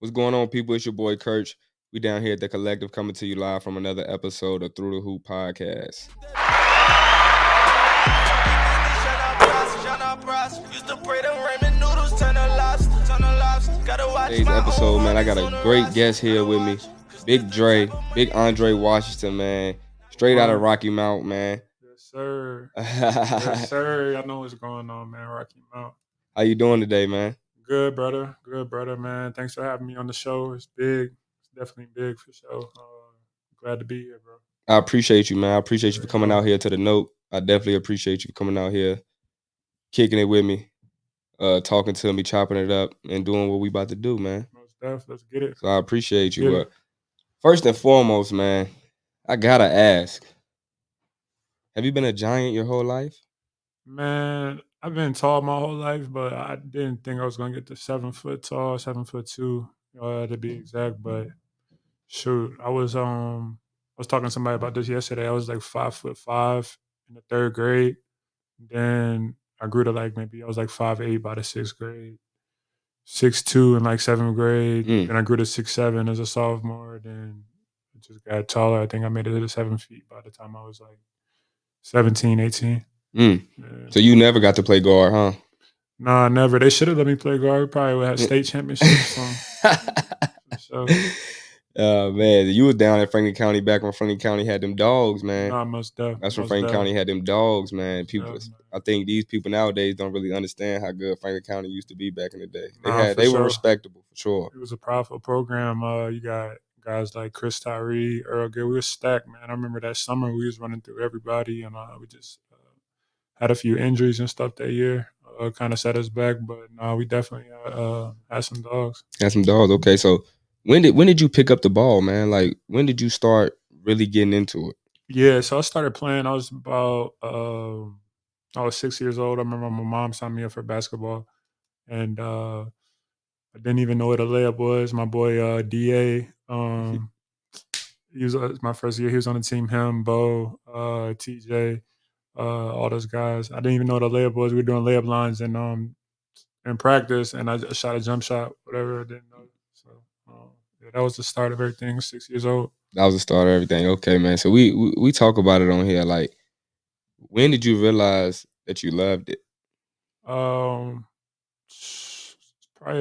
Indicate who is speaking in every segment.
Speaker 1: What's going on, people? It's your boy Kirch. We down here at the Collective coming to you live from another episode of Through the Hoop podcast. Today's episode, man, I got a great guest here with me. Big Dre, Big Andre Washington, man. Straight out of Rocky Mount, man.
Speaker 2: Yes, sir. Yes, sir. I know what's going on, man. Rocky Mount.
Speaker 1: How you doing today, man?
Speaker 2: Good, brother. Good, brother, man. Thanks for having me on the show. It's big. It's definitely big for sure. Glad to be here, bro.
Speaker 1: I appreciate you, man. I appreciate you for coming out here to the Note. I definitely appreciate you coming out here, kicking it with me, talking to me, chopping it up, and doing what we about to do, man.
Speaker 2: Most definitely. Let's get it.
Speaker 1: So I appreciate you. But first and foremost, man, I gotta ask, have you been a Giant your whole life?
Speaker 2: Man, I've been tall my whole life, but I didn't think I was gonna get to 7 foot tall, 7'2", to be exact. But shoot, I was talking to somebody about this yesterday. I was like 5'5" in the 3rd grade. Then I grew to like maybe I was like 5'8" by the 6th grade, 6'2" in like 7th grade. Then I grew to 6'7" as a sophomore. Then I just got taller. I think I made it to 7 feet by the time I was like 17, 18.
Speaker 1: Yeah. So you never got to play guard, huh?
Speaker 2: Nah, never. They should have let me play guard. Probably would have state championships. So.
Speaker 1: Man, you was down in Franklin County back when Franklin County had them dogs, man.
Speaker 2: Nah, most definitely.
Speaker 1: That's when Franklin County had them dogs, man.
Speaker 2: People,
Speaker 1: I think these people nowadays don't really understand how good Franklin County used to be back in the day. They were respectable for sure.
Speaker 2: It was a powerful program. You got guys like Chris Tyree, Earl Gill. We were stacked, man. I remember that summer we was running through everybody, and we just had a few injuries and stuff that year. Kind of set us back, but no, we definitely had some dogs.
Speaker 1: Had some dogs. Okay, so when did you pick up the ball, man? Like, when did you start really getting into it?
Speaker 2: Yeah, so I started playing. I was about I was 6 years old. I remember my mom signed me up for basketball, and I didn't even know what a layup was. My boy Da, he was my first year. He was on the team. Him, Bo, TJ, all those guys. I didn't even know what a layup was. We were doing layup lines in practice, and I just shot a jump shot. Whatever, I didn't know. So yeah, that was the start of everything. 6 years old.
Speaker 1: That was the start of everything. Okay, man. So we talk about it on here. Like, when did you realize that you loved it?
Speaker 2: Probably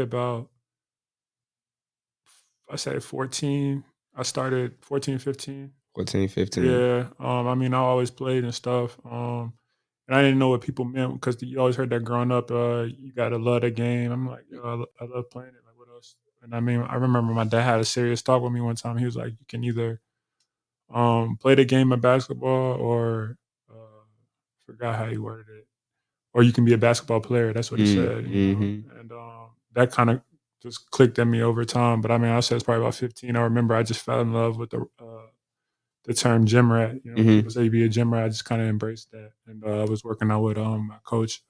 Speaker 2: about, I say 14. I started 14, 15.
Speaker 1: 14, 15.
Speaker 2: Yeah. I mean, I always played and stuff. And I didn't know what people meant because you always heard that growing up. You gotta love the game. I'm like, I love playing it. Like, what else? And I mean, I remember my dad had a serious talk with me one time. He was like, you can either play the game of basketball or forgot how he worded it, or you can be a basketball player. That's what he said. You know? And that kind of just clicked at me over time. But I mean, I said it's probably about 15. I remember I just fell in love with the term gym rat. You know, people say you be a gym rat. I just kind of embraced that. And I was working out with my coach,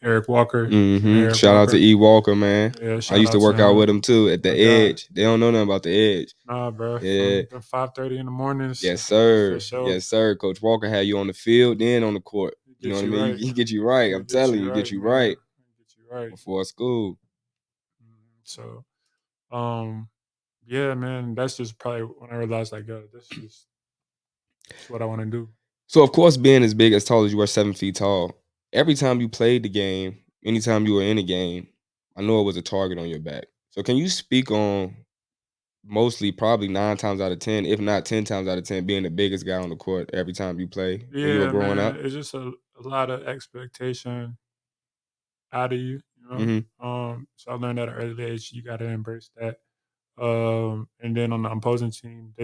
Speaker 2: Eric Walker.
Speaker 1: Shout out to E. Walker, man.
Speaker 2: Yeah,
Speaker 1: I used to work out with him too at the Edge. They don't know nothing about the Edge.
Speaker 2: Nah, bro.
Speaker 1: Yeah.
Speaker 2: From 5:30 in the mornings.
Speaker 1: Yes, sir.
Speaker 2: For sure.
Speaker 1: Yes, sir. Coach Walker had you on the field, then on the court. You know what I mean? He get you right. I'm telling you, he get you right. Before school.
Speaker 2: So, yeah, man, that's just probably when I realized, like, this is what I want to do.
Speaker 1: So, of course, being as big, as tall as you are, 7 feet tall, every time you played the game, anytime you were in a game, I know it was a target on your back. So, can you speak on mostly, probably 9 times out of 10, if not 10 times out of 10, being the biggest guy on the court every time you play when you were growing up?
Speaker 2: It's just a lot of expectation out of you, you know. So I learned at an early age you got to embrace that. And then on the opposing team,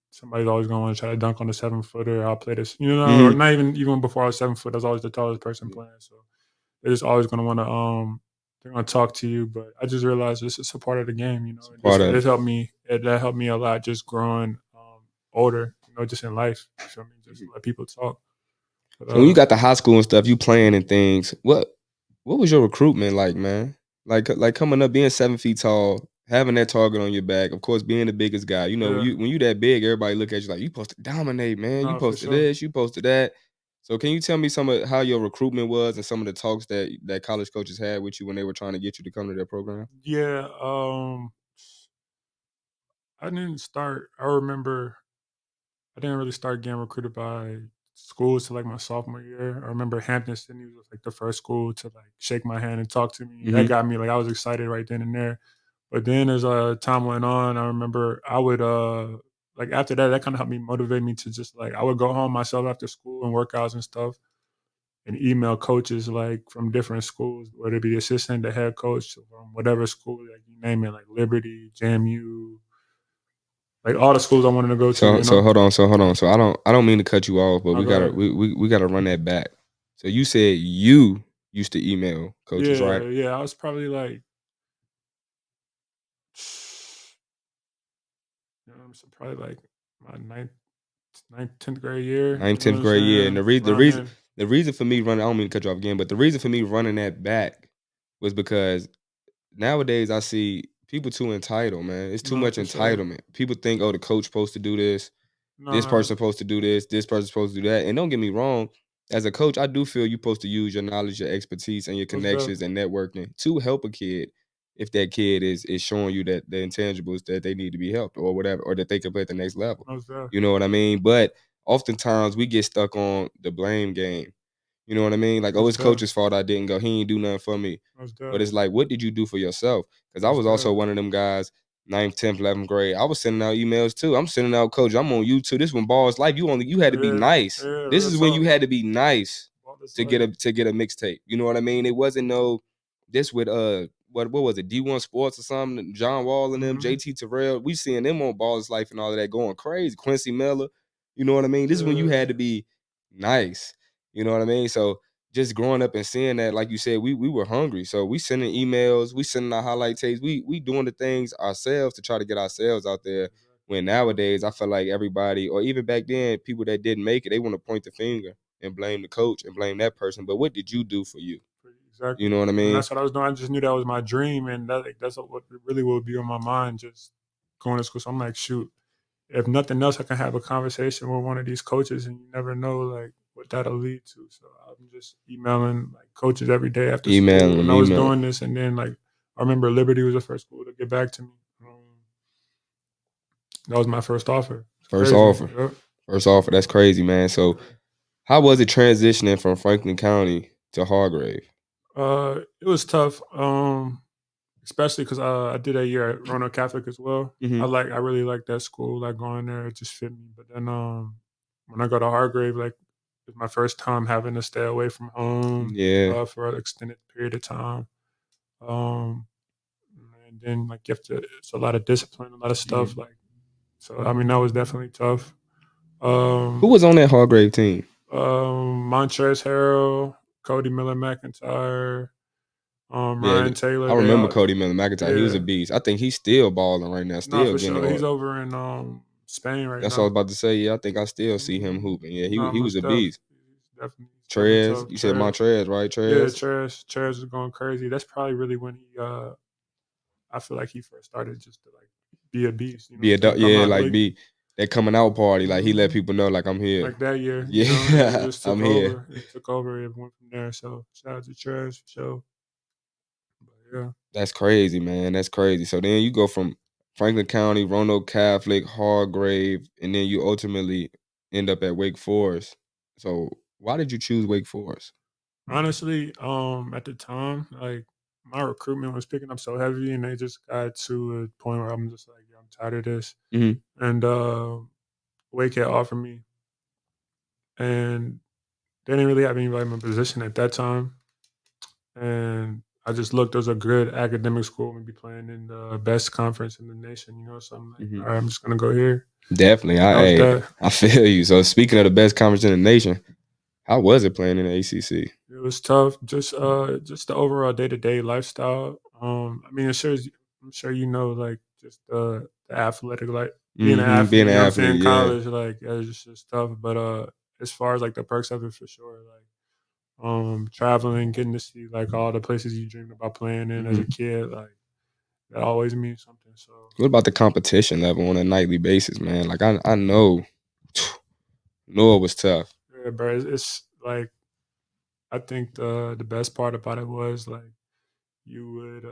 Speaker 2: somebody's always going to want to try to dunk on the 7-footer. I'll play this, you know, or not even before I was 7 foot. I was always the tallest person playing. So they're just always going to want to they're going to talk to you. But I just realized this is a part of the game, you know. It helped me. That helped me a lot, just growing older, you know, just in life. You feel me? Just let people talk.
Speaker 1: But, so when you got the high school and stuff, you playing and things. What was your recruitment like, man? Like coming up, being 7 feet tall, having that target on your back, of course, being the biggest guy. You know, when you that big, everybody look at you like, you supposed to dominate, man. You posted this, you posted that. So can you tell me some of how your recruitment was and some of the talks that college coaches had with you when they were trying to get you to come to their program?
Speaker 2: Yeah, I didn't start. I remember I didn't really start getting recruited by schools till like my sophomore year. I remember Hampton Sydney was like the first school to like shake my hand and talk to me. That
Speaker 1: Mhm.
Speaker 2: got me like I was excited right then and there. But then as time went on, I remember I would like after that, that kind of helped me motivate me to just like I would go home myself after school and workouts and stuff and email coaches like from different schools, whether it be the assistant, the head coach from whatever school, like you name it, like Liberty, JMU, like all the schools I wanted to go to,
Speaker 1: So
Speaker 2: you know.
Speaker 1: hold on. So I don't mean to cut you off, but
Speaker 2: No,
Speaker 1: we
Speaker 2: go
Speaker 1: gotta
Speaker 2: ahead.
Speaker 1: we gotta run that back. So you said you used to email coaches,
Speaker 2: Yeah,
Speaker 1: right?
Speaker 2: yeah. I was probably like, so probably like my ninth, 10th grade year.
Speaker 1: Ninth,
Speaker 2: You know what
Speaker 1: 10th
Speaker 2: I'm
Speaker 1: grade year. And
Speaker 2: saying? Around then.
Speaker 1: the reason for me running, I don't mean to cut you off again, but the reason for me running that back was because nowadays I see people too entitled, man. It's too
Speaker 2: No,
Speaker 1: much
Speaker 2: for sure.
Speaker 1: entitlement. People think, oh, the coach supposed to do this
Speaker 2: No,
Speaker 1: person supposed to do this person supposed to do that. And don't get me wrong, as a coach, I do feel you're supposed to use your knowledge, your expertise, and your
Speaker 2: most definitely,
Speaker 1: connections and networking to help a kid if that kid is showing you that the intangibles that they need to be helped or whatever, or that they can play at the next level.
Speaker 2: most definitely,
Speaker 1: You know what I mean? But oftentimes we get stuck on the blame game. You know what I mean? Like, oh,
Speaker 2: most
Speaker 1: it's
Speaker 2: definitely,
Speaker 1: coach's fault I didn't go. He ain't do nothing for me.
Speaker 2: most
Speaker 1: But
Speaker 2: definitely,
Speaker 1: it's like, what did you do for yourself? Because I
Speaker 2: most
Speaker 1: was also
Speaker 2: definitely.
Speaker 1: one of them guys, 9th, 10th, 11th grade. I was sending out emails too. I'm sending out, coach, I'm on YouTube. This one ball is life. You had to be
Speaker 2: Yeah,
Speaker 1: nice.
Speaker 2: yeah.
Speaker 1: This
Speaker 2: Real
Speaker 1: is when you
Speaker 2: talk.
Speaker 1: had to be nice
Speaker 2: All this
Speaker 1: to
Speaker 2: life.
Speaker 1: get a mixtape. You know what I mean? It wasn't no this with what was it, D1 Sports or something, John Wall and them,
Speaker 2: Mm-hmm.
Speaker 1: JT Terrell. We seeing them on Ball's Life and all of that going crazy. Quincy Miller. You know what I mean? This is when you
Speaker 2: Yeah,
Speaker 1: had to be nice. You know what I mean? So just growing up and seeing that, like you said, we were hungry. So we sending emails, we sending our highlight tapes, we doing the things ourselves to try to get ourselves out there. When nowadays I feel like everybody, or even back then, people that didn't make it, they want to point the finger and blame the coach and blame that person. But what did you do for you? You
Speaker 2: exactly.
Speaker 1: know what I
Speaker 2: And
Speaker 1: mean?
Speaker 2: that's what I was doing. I just knew that was my dream, and that like, that's what really would be on my mind. Just going to school. So I'm like, shoot. If nothing else, I can have a conversation with one of these coaches, and you never know like what that'll lead to. So I'm just emailing like coaches every day after
Speaker 1: Emailing
Speaker 2: school, and
Speaker 1: them,
Speaker 2: I was
Speaker 1: emailing.
Speaker 2: doing this, and then like I remember Liberty was the first school to get back to me. That was my first offer. It's
Speaker 1: First
Speaker 2: crazy.
Speaker 1: offer.
Speaker 2: Yep.
Speaker 1: First offer. That's crazy, man. So how was it transitioning from Franklin County to Hargrave?
Speaker 2: It was tough, especially because I did a year at Roanoke Catholic as well.
Speaker 1: Mm-hmm.
Speaker 2: I really liked that school. Like going there, it just fit me. But then when I go to Hargrave, like it was my first time having to stay away from home
Speaker 1: Yeah,
Speaker 2: for an extended period of time. Um, and then like you have to, it's a lot of discipline, a lot of stuff. Like so, I mean, that was definitely tough.
Speaker 1: who
Speaker 2: Um,
Speaker 1: was on that Hargrave team?
Speaker 2: Montrezl Harrell, Cody Miller McIntyre,
Speaker 1: Yeah,
Speaker 2: Ryan Taylor.
Speaker 1: I
Speaker 2: They
Speaker 1: remember
Speaker 2: all,
Speaker 1: Cody Miller McIntyre. He was a
Speaker 2: yeah,
Speaker 1: beast. I think he's still balling right now,
Speaker 2: no,
Speaker 1: still
Speaker 2: for
Speaker 1: getting
Speaker 2: sure. He's
Speaker 1: it.
Speaker 2: over in Spain right
Speaker 1: That's what I was
Speaker 2: now.
Speaker 1: about to say. Yeah, I think I still see him
Speaker 2: Mhm.
Speaker 1: hooping. Yeah,
Speaker 2: No,
Speaker 1: he was
Speaker 2: most
Speaker 1: a
Speaker 2: def.
Speaker 1: beast.
Speaker 2: He's definitely
Speaker 1: Trez,
Speaker 2: tough.
Speaker 1: you said
Speaker 2: Trez,
Speaker 1: Montrez, right?
Speaker 2: yeah,
Speaker 1: Trez,
Speaker 2: Trez was going crazy. That's probably really when he I feel like he first started just to like be a beast. You know what
Speaker 1: be
Speaker 2: I'm
Speaker 1: a
Speaker 2: saying? Come
Speaker 1: yeah,
Speaker 2: out the
Speaker 1: like
Speaker 2: league.
Speaker 1: be that coming out party. Like he let
Speaker 2: Hmm.
Speaker 1: people know, like I'm here.
Speaker 2: Like that year, you know, and it
Speaker 1: Yeah,
Speaker 2: just took
Speaker 1: I'm here.
Speaker 2: over. It took over. It went from there. So shout out to Trez for sure. But yeah.
Speaker 1: That's crazy, man. That's crazy. So then you go from Franklin County, Roanoke Catholic, Hargrave, and then you ultimately end up at Wake Forest. So why did you choose Wake Forest?
Speaker 2: Honestly, at the time, like my recruitment was picking up so heavy, and they just got to a point where I'm just like, yeah, I'm tired of this.
Speaker 1: Mhm.
Speaker 2: And Wake had offered me, and they didn't really have anybody in my position at that time. And I just looked. There was a good academic school, maybe playing in the best conference in the nation. You know, so I'm like,
Speaker 1: Mhm.
Speaker 2: all right, I'm just gonna go here.
Speaker 1: Definitely.
Speaker 2: That was
Speaker 1: Hey,
Speaker 2: that.
Speaker 1: I feel you. So speaking of the best conference in the nation, how was it playing in the ACC?
Speaker 2: It was tough. Just the overall day to day lifestyle. I mean, I'm sure you know, like just the athletic, like being an
Speaker 1: Mhm. Being
Speaker 2: athlete.
Speaker 1: an
Speaker 2: You know what I'm saying?
Speaker 1: athlete, yeah.
Speaker 2: College, like it's just tough. But as far as like the perks of it, for sure, like traveling, getting to see like all the places you dreamed about playing in as a
Speaker 1: Mhm.
Speaker 2: kid, like that always means something. So
Speaker 1: What about the competition level on a nightly basis, man? Like I know, know it was tough.
Speaker 2: yeah, bro, it's like I think the best part about it was like you would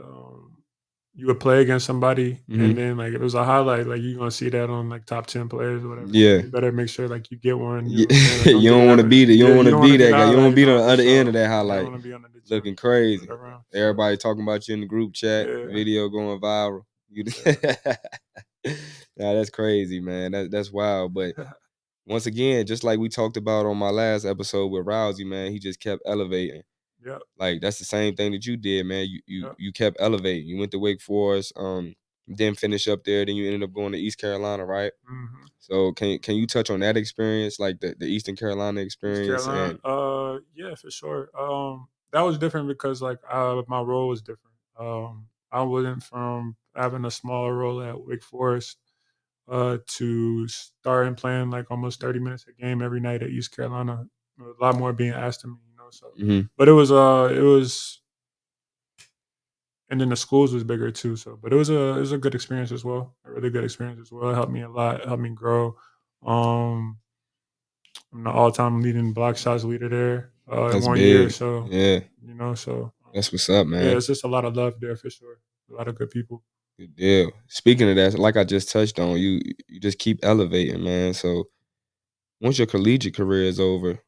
Speaker 2: you would play against somebody, and
Speaker 1: Mhm.
Speaker 2: then, like, it was a highlight, like, you're gonna see that on, like, top 10 players or whatever, so
Speaker 1: Yeah.
Speaker 2: you better make sure, like, you get one, you know
Speaker 1: Yeah.
Speaker 2: what I'm saying? Like, don't
Speaker 1: You
Speaker 2: get it
Speaker 1: don't wanna
Speaker 2: happen.
Speaker 1: be the you
Speaker 2: Yeah,
Speaker 1: don't
Speaker 2: you
Speaker 1: wanna
Speaker 2: don't wanna
Speaker 1: be
Speaker 2: be the
Speaker 1: that guy. You don't wanna
Speaker 2: highlight,
Speaker 1: be
Speaker 2: no,
Speaker 1: the
Speaker 2: for
Speaker 1: other end of
Speaker 2: sure.
Speaker 1: that
Speaker 2: You don't
Speaker 1: highlight
Speaker 2: wanna be on the
Speaker 1: looking
Speaker 2: degenerate
Speaker 1: crazy.
Speaker 2: around, for sure.
Speaker 1: Everybody talking about you in the group chat,
Speaker 2: Yeah,
Speaker 1: video going viral. You
Speaker 2: yeah.
Speaker 1: Nah, that's crazy, man. That's wild. But once again, just like we talked about on my last episode with Rousey, man, he just kept elevating.
Speaker 2: Yep,
Speaker 1: Like that's the same thing that you did, man. You
Speaker 2: yep,
Speaker 1: you kept elevating. You went to Wake Forest, then finish up there, then you ended up going to East Carolina, right?
Speaker 2: mhm.
Speaker 1: So can you touch on that experience, like the Eastern Carolina
Speaker 2: East
Speaker 1: experience
Speaker 2: Carolina,
Speaker 1: and
Speaker 2: yeah, for sure. That was different because, like, my role was different. I wasn't from having a smaller role at Wake Forest, to starting playing, like, almost 30 minutes a game every night at East Carolina. A lot more being asked of me, you know, so
Speaker 1: Mhm.
Speaker 2: but it was and then the schools was bigger too, so but it was a good experience as well, a really good experience as well. It helped me a lot, it helped me grow. Um, I'm the all-time leading block shots leader there, in
Speaker 1: That's
Speaker 2: 1 year,
Speaker 1: big.
Speaker 2: so,
Speaker 1: Yeah.
Speaker 2: you know, so,
Speaker 1: That's what's up,
Speaker 2: yeah,
Speaker 1: man.
Speaker 2: it's just a lot of love there for sure. A lot of good people.
Speaker 1: Good deal. Speaking of that, like I just touched on, you just keep elevating, man. So once your collegiate career is over,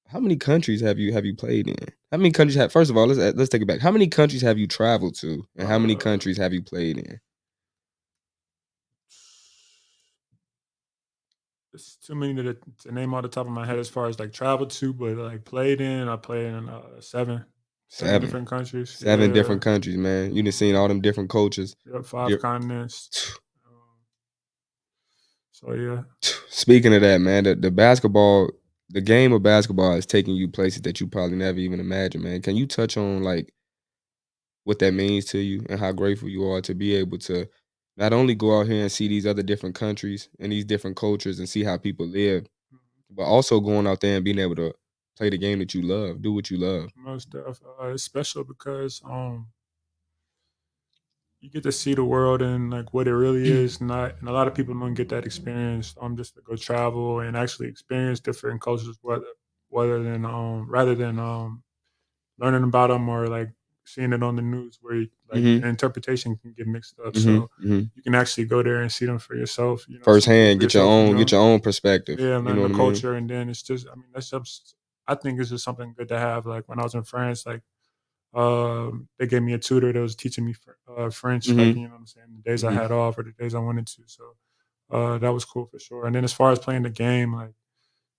Speaker 1: how many countries have you played in? How many countries have first of all, let's take it back. How many countries have you traveled to? And how many
Speaker 2: Uh,
Speaker 1: countries have you played in?
Speaker 2: it's too many to name off the top of my head as far as, like, travel to, but, like, I played in, 7
Speaker 1: 7.
Speaker 2: different countries.
Speaker 1: 7
Speaker 2: Yeah.
Speaker 1: different countries, man. You done
Speaker 2: Mhm.
Speaker 1: seen all them different coaches.
Speaker 2: Yep, 5
Speaker 1: Di-
Speaker 2: continents. Um, so, yeah.
Speaker 1: Speaking of that, man, the game of basketball is taking you places that you probably never even imagined, man. Can you touch on like what that means to you and how grateful you are to be able to not only go out here and see these other different countries and these different cultures and see how people live,
Speaker 2: Mhm.
Speaker 1: but also going out there and being able to play the game that you love, do what you love.
Speaker 2: Most it's special because, you get to see the world and, like, what it really is, not and a lot of people don't get that experience, just to go travel and actually experience different cultures, rather than, learning about them or, like, seeing it on the news where like,
Speaker 1: Mhm.
Speaker 2: the interpretation can get mixed up,
Speaker 1: Mhm.
Speaker 2: so
Speaker 1: Mhm.
Speaker 2: you can actually go there and see them for yourself, you know, see people
Speaker 1: Firsthand,
Speaker 2: for yourself, you
Speaker 1: get
Speaker 2: know?
Speaker 1: your own perspective.
Speaker 2: Yeah,
Speaker 1: You
Speaker 2: learn
Speaker 1: know
Speaker 2: the
Speaker 1: what I mean?
Speaker 2: culture, and then it's just I mean, that's just I think it's just something good to have, like, when I was in France, like, they gave me a tutor that was teaching me French, like,
Speaker 1: Mhm.
Speaker 2: you know what I'm saying, the days I
Speaker 1: Mhm.
Speaker 2: had off or the days I wanted to, so, that was cool for sure, and then as far as playing the game, like,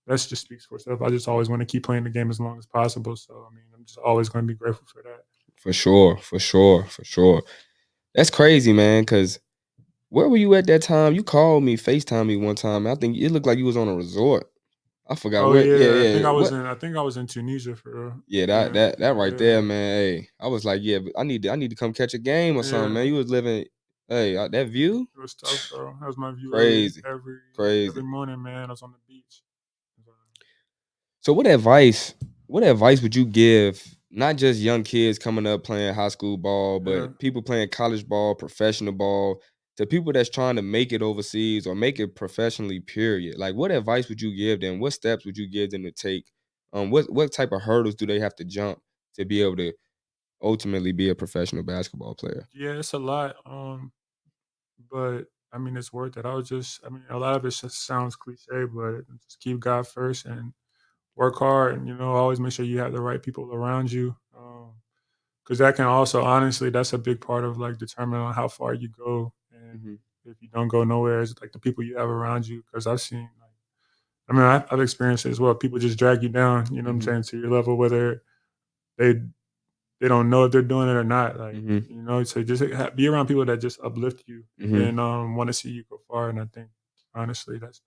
Speaker 2: that just speaks for itself. I just always wanna keep playing the game as long as possible, so, I mean, I'm just always gonna be grateful for that.
Speaker 1: For sure. For sure. For sure. That's crazy, man. Cause where were you at that time? You called me, FaceTime me one time. I think it looked like you was on a resort. I forgot
Speaker 2: Oh,
Speaker 1: where. Yeah,
Speaker 2: yeah,
Speaker 1: yeah. What?
Speaker 2: I think I was in Tunisia for real.
Speaker 1: Yeah, that
Speaker 2: Yeah,
Speaker 1: that that right there,
Speaker 2: yeah,
Speaker 1: man. Hey, I was like, yeah, but I need to come catch a game or something,
Speaker 2: yeah.
Speaker 1: man. You was living, hey, that view,
Speaker 2: It was tough, bro. That was my view
Speaker 1: crazy,
Speaker 2: every
Speaker 1: crazy.
Speaker 2: morning, man. I was on the beach.
Speaker 1: So what advice would you give not just young kids coming up playing high school ball,
Speaker 2: Yeah.
Speaker 1: but people playing college ball, professional ball, to people that's trying to make it overseas or make it professionally, period? Like what advice would you give them? What steps would you give them to take? What type of hurdles do they have to jump to be able to ultimately be a professional basketball player?
Speaker 2: Yeah, it's a lot. But I mean, it's worth it. I mean, a lot of it just sounds cliche, but just keep God first and work hard, and always make sure you have the right people around you, because that can also, honestly, that's a big part of like determining how far you go, and
Speaker 1: Mhm,
Speaker 2: if you don't go nowhere, it's like the people you have around you. Because I've seen, like, I mean, I've experienced it as well. People just drag you down, you know what I'm
Speaker 1: mhm,
Speaker 2: saying, to your level, whether they they don't know if they're doing it or not. Like,
Speaker 1: mhm,
Speaker 2: so just be around people that just uplift you, and
Speaker 1: mhm.
Speaker 2: then want to see you go far. And I think, honestly, that's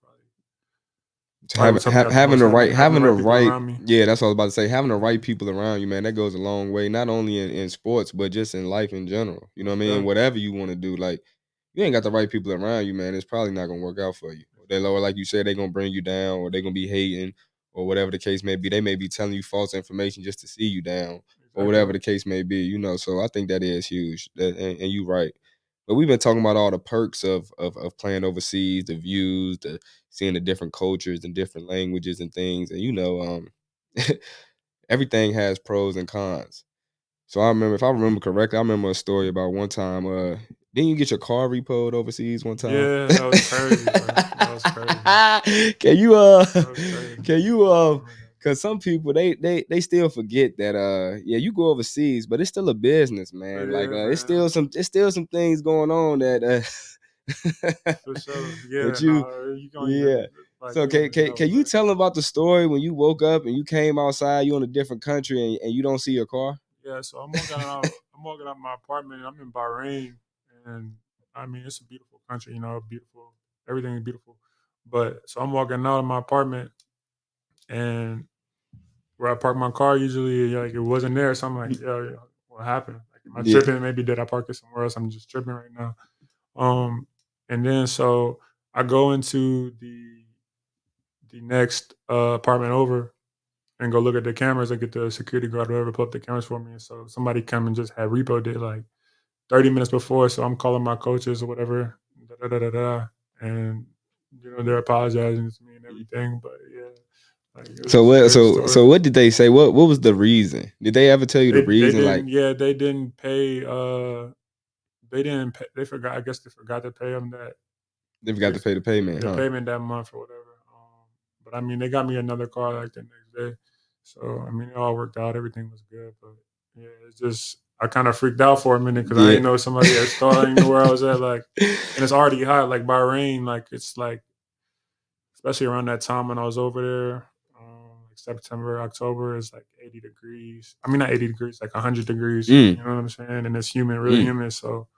Speaker 1: To
Speaker 2: probably what's helped me out the
Speaker 1: having
Speaker 2: most,
Speaker 1: the right
Speaker 2: having the right people
Speaker 1: right
Speaker 2: around me.
Speaker 1: yeah, that's what I was about to say. Having the right
Speaker 2: Mhm.
Speaker 1: people around you, man, that goes a long way. Not only in sports, but just in life in general. You know what I
Speaker 2: Most
Speaker 1: mean?
Speaker 2: definitely.
Speaker 1: Whatever you want to do, like you ain't got the right people around you, man. It's probably not gonna work out for you. Or they lower, like you said, they gonna bring you down, or they gonna be hating, or whatever the case may be. They may be telling you false information just to see you down, or whatever
Speaker 2: Exactly.
Speaker 1: the case may be. So I think that is huge. And you right. But we've been talking about all the perks of playing overseas, the views, the seeing the different cultures and different languages and things. And everything has pros and cons. So I remember, if I remember correctly, I remember a story about one time. Didn't you get your car repoed overseas one time?
Speaker 2: Yeah, that was crazy, bro. That was crazy.
Speaker 1: Can you
Speaker 2: That was crazy.
Speaker 1: can you
Speaker 2: I remember that.
Speaker 1: Cause some people they still forget that yeah, you go overseas, but it's still a business, man.
Speaker 2: But
Speaker 1: Like
Speaker 2: yeah,
Speaker 1: it's
Speaker 2: man,
Speaker 1: still some things going on that
Speaker 2: for sure. Yeah,
Speaker 1: that you
Speaker 2: no, you don't
Speaker 1: yeah.
Speaker 2: even like
Speaker 1: So
Speaker 2: you don't even know,
Speaker 1: can you
Speaker 2: but
Speaker 1: tell them about the story when you woke up and you came outside, you in a different country and you don't see your car?
Speaker 2: yeah. So I'm walking out my apartment. I'm in Bahrain, and I mean it's a beautiful country. Beautiful. Everything is beautiful. But so I'm walking out of my apartment, and where I park my car usually, like it wasn't there. So I'm like, yo, what happened? Like, am I
Speaker 1: Yeah.
Speaker 2: tripping? Maybe did I park it somewhere else? I'm just tripping right now. And then so I go into the next apartment over and go look at the cameras and get the security guard or whoever pull up the cameras for me. And so somebody come and just had repoed it like 30 minutes before. So I'm calling my coaches or whatever, da, da, da, da, da, and they're apologizing to me and everything. But yeah, like it was
Speaker 1: So
Speaker 2: just a
Speaker 1: what
Speaker 2: crazy story.
Speaker 1: what did they say? What was the reason? Did they ever tell you the
Speaker 2: They
Speaker 1: reason? Like
Speaker 2: didn't. Yeah, they didn't pay. They didn't. Pay, they forgot. I guess they forgot to pay them that
Speaker 1: they forgot to pay the payment,
Speaker 2: the
Speaker 1: huh?
Speaker 2: payment that month or whatever. But I mean, they got me another car like the next day. So I mean, it all worked out. Everything was good. But yeah, it's just I kind of freaked out for a minute because I
Speaker 1: Yeah.
Speaker 2: didn't know somebody had stole. I didn't know where I was at. Like, and it's already hot. Like Bahrain, like it's like especially around that time when I was over there. Like September, October is like 80 degrees. I mean, not 80 degrees, like 100 degrees. You
Speaker 1: Mm,
Speaker 2: know what I'm saying? And it's humid, really
Speaker 1: mm.
Speaker 2: humid. So,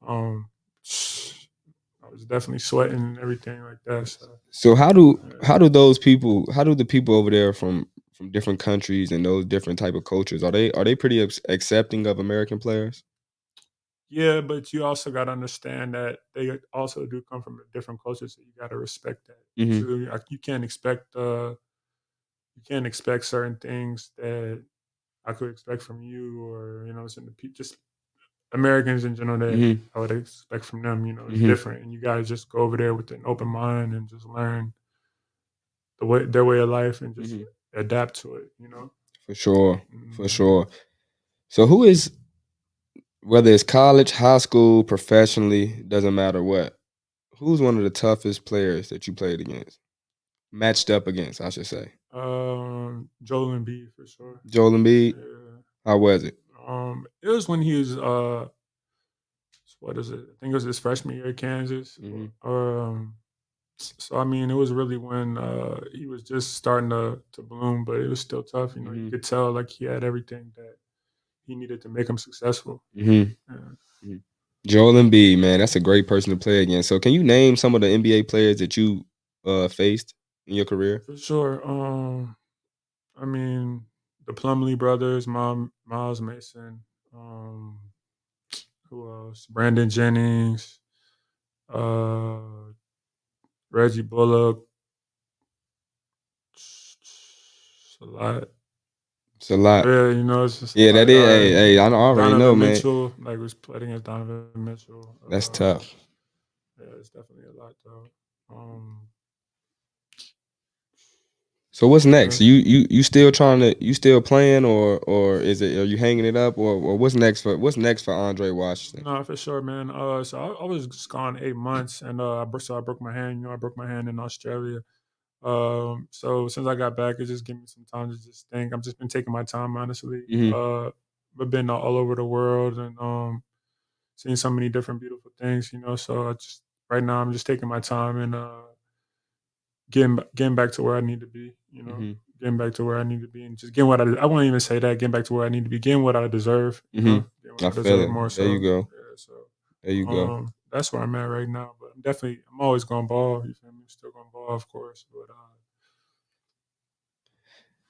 Speaker 2: um, I was definitely sweating and everything like that. So,
Speaker 1: So
Speaker 2: yeah.
Speaker 1: how do the people over there from different countries and those different type of cultures, are they pretty accepting of American players?
Speaker 2: Yeah, but you also got to understand that they also do come from a different culture, so you got to respect that
Speaker 1: Mhm.
Speaker 2: too. Like, you can't expect certain things that I could expect from you, or just Americans in general that
Speaker 1: Mhm.
Speaker 2: I would expect from them. It's
Speaker 1: Mhm.
Speaker 2: different, and you got to just go over there with an open mind and just learn their way of life and just
Speaker 1: Mhm.
Speaker 2: adapt to it. You know.
Speaker 1: For sure. For
Speaker 2: Mhm.
Speaker 1: sure. So who is, whether it's college, high school, professionally, doesn't matter what. Who's one of the toughest players that you played against? Matched up against, I should say.
Speaker 2: Joel Embiid for sure.
Speaker 1: Joel Embiid.
Speaker 2: Yeah.
Speaker 1: How was it?
Speaker 2: It was when he was what is it? I think it was his freshman year at Kansas.
Speaker 1: Mhm.
Speaker 2: So I mean, it was really when he was just starting to bloom, but it was still tough. You
Speaker 1: Mhm.
Speaker 2: could tell like he had everything that he needed to make him successful.
Speaker 1: Mhm.
Speaker 2: Yeah.
Speaker 1: Mhm. Joel Embiid, man, that's a great person to play against. So, can you name some of the NBA players that you faced in your career?
Speaker 2: For sure. I mean, the Plumlee brothers, Miles Mason. Um, who else? Brandon Jennings. Uh, Reggie Bullock. It's a lot.
Speaker 1: It's a lot.
Speaker 2: Yeah, it's just a
Speaker 1: Yeah, that
Speaker 2: lot.
Speaker 1: is. Hey, I already know,
Speaker 2: Donovan
Speaker 1: man.
Speaker 2: Mitchell, like was playing against Donovan Mitchell.
Speaker 1: That's tough.
Speaker 2: Yeah, it's definitely a lot though.
Speaker 1: So what's
Speaker 2: Yeah.
Speaker 1: next? You still trying to, you still playing, or is it, are you hanging it up, or what's next for Andre Washington?
Speaker 2: No, for sure, man. So I was just gone 8 months, and I broke my hand. I broke my hand in Australia. So since I got back, it just gave me some time to just think. I've just been taking my time, honestly.
Speaker 1: Mhm.
Speaker 2: I've been all over the world and seen so many different beautiful things. So I just right now I'm just taking my time and getting back to where I need to be.
Speaker 1: Mhm.
Speaker 2: Getting back to where I need to be and just getting what I won't even say that, getting back to where I need to be, getting what I deserve.
Speaker 1: Mhm.
Speaker 2: Getting
Speaker 1: I
Speaker 2: what I
Speaker 1: feel
Speaker 2: deserve
Speaker 1: it.
Speaker 2: more
Speaker 1: There you
Speaker 2: so.
Speaker 1: go.
Speaker 2: Yeah, so
Speaker 1: There you go.
Speaker 2: that's where I'm at right now. But I'm always gonna ball. You feel me? Still gonna ball, of course. But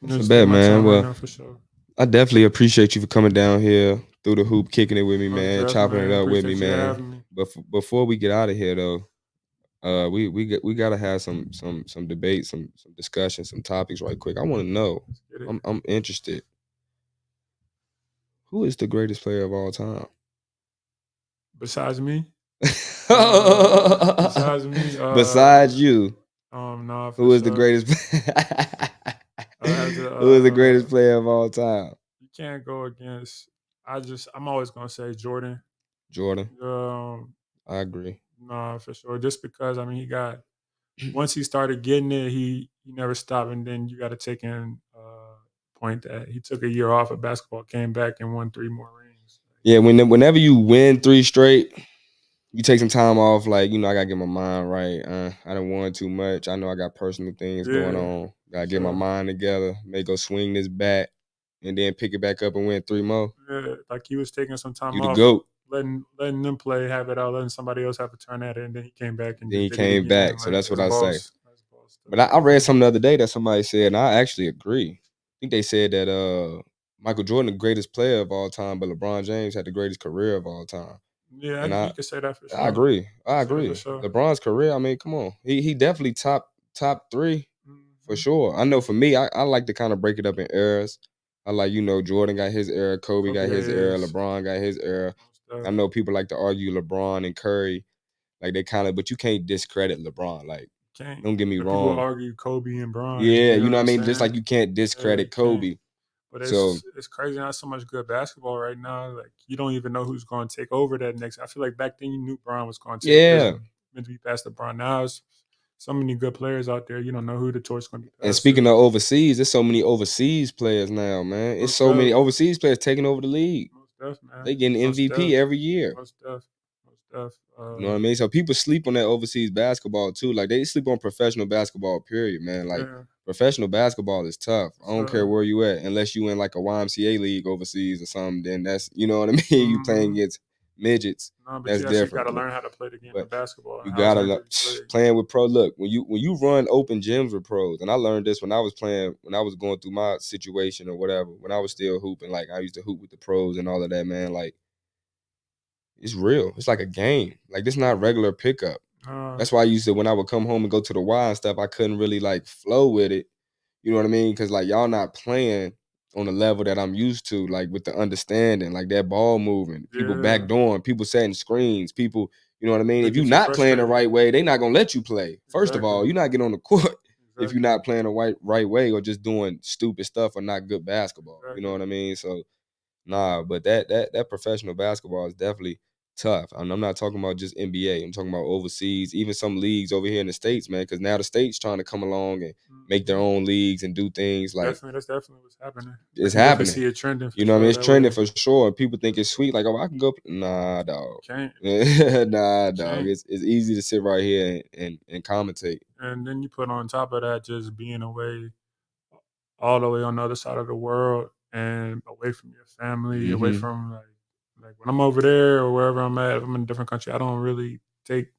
Speaker 1: That's a
Speaker 2: just taking
Speaker 1: bet,
Speaker 2: my
Speaker 1: man.
Speaker 2: time right
Speaker 1: Well,
Speaker 2: now for sure.
Speaker 1: I definitely appreciate you for coming down here through the hoop, kicking it with me,
Speaker 2: No
Speaker 1: man,
Speaker 2: stress,
Speaker 1: chopping it
Speaker 2: man.
Speaker 1: up with me,
Speaker 2: Appreciate you
Speaker 1: man.
Speaker 2: having me.
Speaker 1: But before we get out of here, though, we gotta have some debate, some discussion, some topics, right quick. I want to know.
Speaker 2: Let's get it.
Speaker 1: I'm interested. Who is the greatest player of all time?
Speaker 2: Besides me, besides me,
Speaker 1: Besides you,
Speaker 2: no, for
Speaker 1: who is the
Speaker 2: sure.
Speaker 1: greatest?
Speaker 2: I have to.
Speaker 1: Who is the greatest player of all time?
Speaker 2: You can't go against. I'm always gonna say Jordan.
Speaker 1: Jordan. I agree.
Speaker 2: No, for sure. Just because he got once he started getting it, he never stopped, and then you got to take in point that he took a year off of basketball, came back and won 3 more rings.
Speaker 1: Yeah, whenever you win 3 straight, you take some time off. Like, I gotta get my mind right. I done won too much. I know I got personal things going on. Gotta get my mind together. May go swing this bat, and then pick it back up and win 3 more.
Speaker 2: Yeah, like he was taking some time
Speaker 1: You the
Speaker 2: off,
Speaker 1: GOAT.
Speaker 2: letting them play, have it out, letting somebody else have a turn at it, and then he came back and
Speaker 1: then he
Speaker 2: just did it
Speaker 1: came
Speaker 2: again.
Speaker 1: back. So that's what I say. But I read something the other day that somebody said, and I actually agree. I think they said that Michael Jordan, the greatest player of all time, but LeBron James had the greatest career of all time.
Speaker 2: Yeah,
Speaker 1: and
Speaker 2: you could say that for sure.
Speaker 1: I agree.
Speaker 2: For sure.
Speaker 1: LeBron's career, I mean, come on. He definitely top 3 for sure. I know for me, I like to kind of break it up in eras. I like, Jordan got his era, Kobe got his era, LeBron got his era. I know people like to argue LeBron and Curry. Like they kind of, but you can't discredit LeBron. Like, don't get me wrong.
Speaker 2: People argue Kobe and Bron.
Speaker 1: Yeah, you know what I mean? Just like you can't discredit Kobe.
Speaker 2: But it's crazy. Not so much good basketball right now. Like you don't even know who's going to take over that next. I feel like back then you knew Bron was going to take meant to be past LeBron. Now it's so many good players out there. You don't know who the torch is going to be passed.
Speaker 1: And speaking of overseas, there's so many overseas players now, man. It's so many overseas players taking over the league.
Speaker 2: Most man.
Speaker 1: They getting MVP every year.
Speaker 2: Most stuff.
Speaker 1: You know what I mean? So people sleep on that overseas basketball too. Like they sleep on professional basketball, period, man. Like professional basketball is tough. I don't care where you at, unless you in like a YMCA league overseas or something. Then that's, you know what I mean. You playing against midgets.
Speaker 2: No, but
Speaker 1: that's
Speaker 2: different. You got to learn how to play the game of basketball.
Speaker 1: You gotta playing with pro. Look, when you run open gyms with pros, and I learned this when I was going through my situation or whatever. When I was still hooping, like I used to hoop with the pros and all of that, man. Like. It's real. It's like a game. Like this not regular pickup. That's why I used to, when I would come home and go to the Y and stuff, I couldn't really like flow with it. You know what I mean? Because like y'all not playing on the level that I'm used to, like with the understanding, like that ball moving, people backdooring, people setting screens, people, you know what I mean? If you're not playing the right way, they're not gonna let you play. First of all, you're not getting on the court if you're not playing the right way or just doing stupid stuff or not good basketball. You know what I mean? So nah, but that professional basketball is definitely tough. I'm not talking about just NBA. I'm talking about overseas, even some leagues over here in the States, man, because now the States trying to come along and make their own leagues and do things like
Speaker 2: that's definitely what's happening.
Speaker 1: It's happening.
Speaker 2: See it trending.
Speaker 1: You know what I mean? It's trending for sure. People think it's sweet. Like, oh, I can go. Nah, dog.
Speaker 2: Can't.
Speaker 1: Nah, dog. It's easy to sit right here and commentate.
Speaker 2: And then you put on top of that just being away, all the way on the other side of the world and away from your family, away from like when I'm over there or wherever I'm at, if I'm in a different country, I don't really take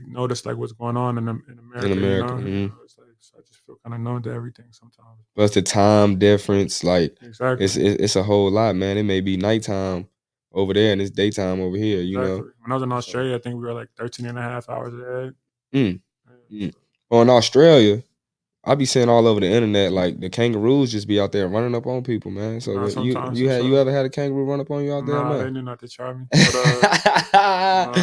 Speaker 2: notice like what's going on in America. You know? It's like, so I just feel kind of numb to everything sometimes.
Speaker 1: Plus the time difference, like it's a whole lot, man. It may be nighttime over there and it's daytime over here. You know.
Speaker 2: When I was in Australia, I think we were like 13 and a half hours ahead.
Speaker 1: Well, in Australia, I be seeing all over the internet like the kangaroos just be out there running up on people, man. So you ever had a kangaroo run up on you out there, man?
Speaker 2: Nah, they knew not to try me. But,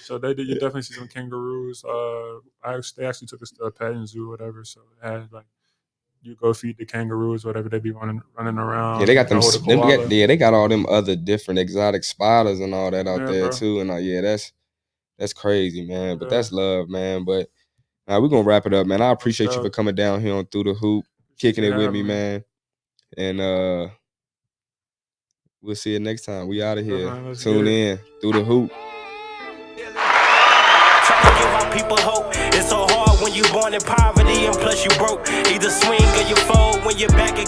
Speaker 2: so they did. You definitely see some kangaroos. They actually took us to a petting zoo or whatever. So it had like you go feed the kangaroos, whatever they be running around.
Speaker 1: Yeah, they got them. They got all them other different exotic spiders and all that out there too. And that's crazy, man. But that's love, man. But. We're going to wrap it up, man. I appreciate you for coming down here on Through the Hoop, kicking it with me, man. And we'll see you next time. We out of here. Tune in. Through the Hoop.
Speaker 3: Trying to give our people hope. It's so hard when you born in poverty and plus you broke. Either swing or you fold when you're back again.